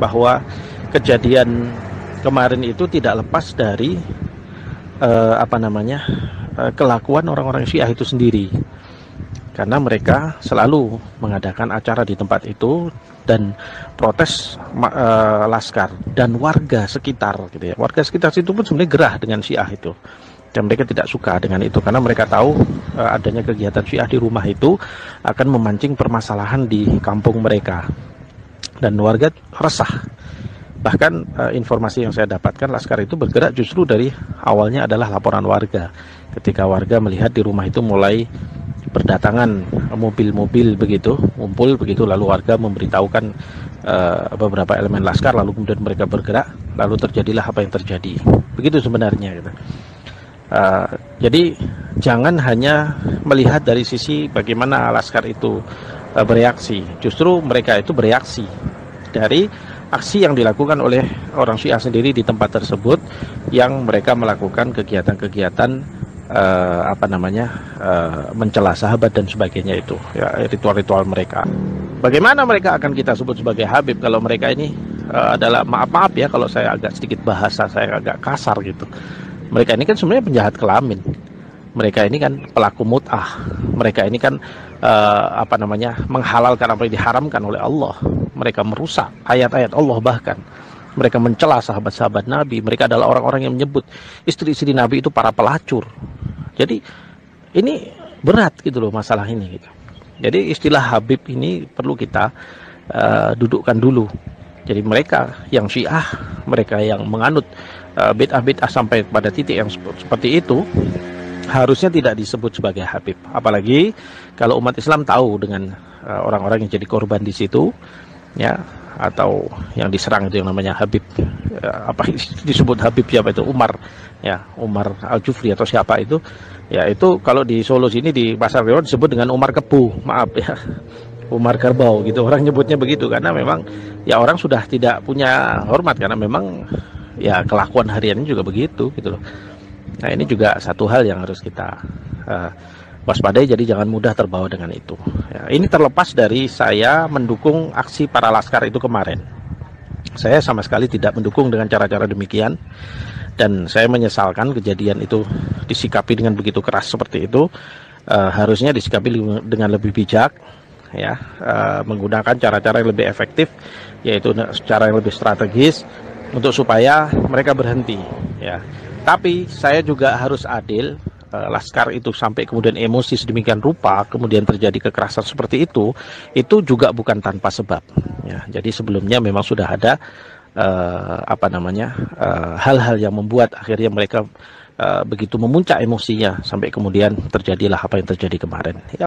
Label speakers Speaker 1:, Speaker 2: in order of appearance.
Speaker 1: bahwa kejadian kemarin itu tidak lepas dari kelakuan orang-orang Syiah itu sendiri, karena mereka selalu mengadakan acara di tempat itu dan protes laskar dan warga sekitar gitu ya. Warga sekitar situ pun sebenarnya gerah dengan Syiah itu, dan mereka tidak suka dengan itu karena mereka tahu adanya kegiatan Syiah di rumah itu akan memancing permasalahan di kampung mereka, dan warga resah. Bahkan informasi yang saya dapatkan, laskar itu bergerak justru dari awalnya adalah laporan warga. Ketika warga melihat di rumah itu mulai berdatangan mobil-mobil begitu, ngumpul begitu, lalu warga memberitahukan beberapa elemen laskar, lalu kemudian mereka bergerak, lalu terjadilah apa yang terjadi. Begitu sebenarnya gitu. Jadi jangan hanya melihat dari sisi bagaimana laskar itu bereaksi, justru mereka itu bereaksi dari aksi yang dilakukan oleh orang Syiah sendiri di tempat tersebut, yang mereka melakukan kegiatan-kegiatan mencela sahabat dan sebagainya itu, ya, ritual-ritual mereka. Bagaimana mereka akan kita sebut sebagai Habib kalau mereka ini adalah, maaf ya kalau saya agak sedikit bahasa saya agak kasar gitu. Mereka ini kan sebenarnya penjahat kelamin. Mereka ini kan pelaku mut'ah. Mereka ini kan menghalalkan apa yang diharamkan oleh Allah. Mereka merusak ayat-ayat Allah, bahkan mereka mencela sahabat-sahabat Nabi. Mereka adalah orang-orang yang menyebut istri-istri Nabi itu para pelacur. Jadi ini berat gitu loh masalah ini gitu. Jadi istilah Habib ini perlu kita dudukkan dulu. Jadi mereka yang Syiah, mereka yang menganut bid'ah-bid'ah sampai pada titik yang seperti itu, harusnya tidak disebut sebagai Habib. Apalagi kalau umat Islam tahu dengan orang-orang yang jadi korban di situ, ya, atau yang diserang itu yang namanya Habib, disebut Habib siapa itu, Umar, ya, Umar Al-Jufri atau siapa itu, ya, itu kalau di Solo sini di Pasar Rebo disebut dengan Umar Kebu, maaf ya, Umar Kerbau gitu, orang nyebutnya begitu karena memang ya orang sudah tidak punya hormat, karena memang ya kelakuan hariannya juga begitu gitu loh. Nah, ini juga satu hal yang harus kita waspadai, jadi jangan mudah terbawa dengan itu. Ya, ini terlepas dari saya mendukung aksi para laskar itu kemarin. Saya sama sekali tidak mendukung dengan cara-cara demikian, dan saya menyesalkan kejadian itu disikapi dengan begitu keras seperti itu. Harusnya disikapi dengan lebih bijak, ya, menggunakan cara-cara yang lebih efektif, yaitu cara yang lebih strategis untuk supaya mereka berhenti, ya. Tapi saya juga harus adil, laskar itu sampai kemudian emosi sedemikian rupa, kemudian terjadi kekerasan seperti itu juga bukan tanpa sebab, ya. Jadi sebelumnya memang sudah ada hal-hal yang membuat akhirnya mereka begitu memuncak emosinya sampai kemudian terjadilah apa yang terjadi kemarin, ya.